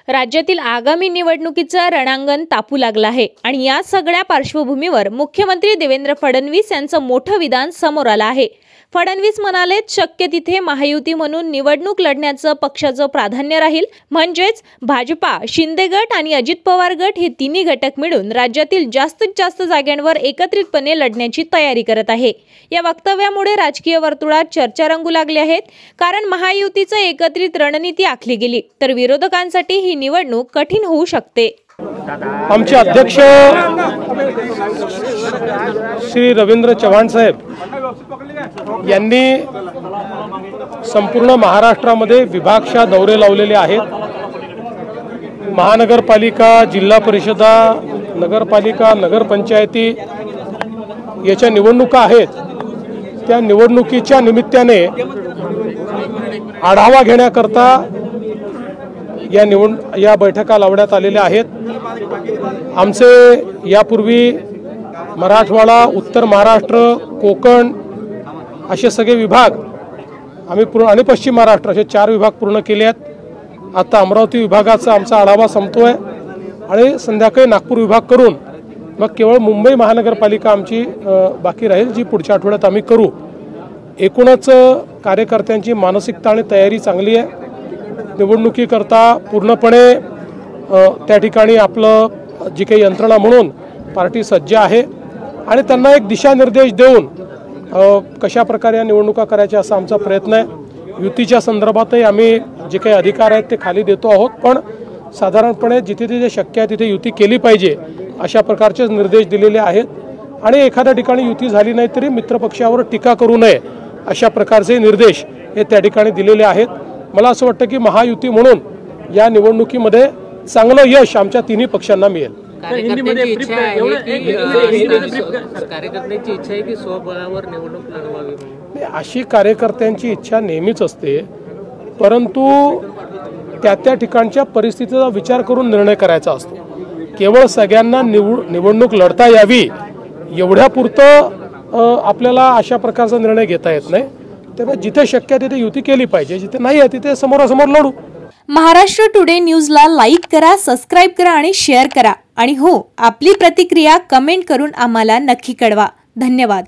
राज्यातील आगामी निवडणुकीचं रणांगण तापू लागलं आहे आणि या सगळ्या पार्श्वभूमीवर मुख्यमंत्री देवेंद्र फडणवीस यांचं मोठं विधान समोर आलं आहे। फडणवीस म्हणाले, शक्य तिथे महायुती म्हणून निवडणूक लढण्याचं पक्षाचं प्राधान्य राहील। म्हणजेच भाजपा, शिंदे गट आणि अजित पवार गट हे तिन्ही घटक मिळून राज्यातील जास्तीत जास्त जागांवर एकत्रितपणे लढण्याची तयारी करत आहे। या वक्तव्यामुळे राजकीय वर्तुळात चर्चा रंगू लागली आहेत, कारण महायुतीचं एकत्रित रणनीती आखली गेली तर विरोधकांसाठी ही निवडणूक कठीण होऊ शकते। आमचे अध्यक्ष श्री रवींद्र चव्हाण साहेब यांनी संपूर्ण महाराष्ट्रामध्ये विभागशः दौरे लावलेले आहेत। महानगरपालिका, जिल्हा परिषदा, नगरपालिका, नगरपंचायती याच्या निवडणुका आहेत। त्या निवडणुकीच्या निमित्ताने आढावा घेण्याकरता या बैठका लावण्यात आलेल्या आहेत। आमचे यापूर्वी मराठवाडा, उत्तर महाराष्ट्र, कोकण असे सगळे विभाग आम्ही पूर्ण आणि पश्चिम महाराष्ट्र असे 4 विभाग पूर्ण केले आहेत। आता अमरावती विभागाचा आमचा आढावा संपतोय आणि संध्याकाळी नागपूर विभाग करून मग केवळ मुंबई महानगरपालिका आमची बाकी राहील, जी पुढच्या आठवड्यात आम्ही करू। एकूणच कार्यकर्त्यांची मानसिकता आणि तयारी चांगली आहे। निवडणुकीकरता पूर्णपणे त्या ठिकाणी आपलं जी काही यंत्रणा म्हणून पार्टी सज्ज आहे आणि त्यांना एक दिशानिर्देश देऊन कशा प्रकारे या निवडणुका करायच्या असा आमचा प्रयत्न आहे। युतीच्या संदर्भातही आम्ही जे काही अधिकार आहेत ते खाली देतो आहोत, पण साधारणपणे जिथे जिथे शक्य आहे तिथे युती केली पाहिजे अशा प्रकारचे निर्देश दिलेले आहेत आणि एखाद्या ठिकाणी युती झाली नाही तरी मित्रपक्षावर टीका करू नये अशा प्रकारचे निर्देश हे त्या ठिकाणी दिलेले आहेत। मला असं वाटतं की महायुती म्हणून या निवडणुकीमध्ये चांगलं यश आमच्या तिन्ही पक्षांना मिळेल। कार्यकर्त्यांची इच्छा आहे की स्वबळावर निवडणूक लढवावी। अशी कार्यकर्त्यांची इच्छा नेहमीच असते, परंतु त्या ठिकाणच्या परिस्थितीचा विचार करून निर्णय करायचा असतो। केवळ सगळ्यांना निवडणूक लढता यावी एवढ्यापुरतं आपल्याला अशा प्रकारचा निर्णय घेता येत नाही। त्यामुळे जिथे शक्य आहे तिथे युती केली पाहिजे, जिथे नाही आहे तिथे समोरासमोर लढू। महाराष्ट्र टुडे न्यूजला लाईक करा, सबस्क्राइब करा आणि शेअर करा आणि हो, आपली प्रतिक्रिया कमेंट करून आम्हाला नक्की कळवा। धन्यवाद।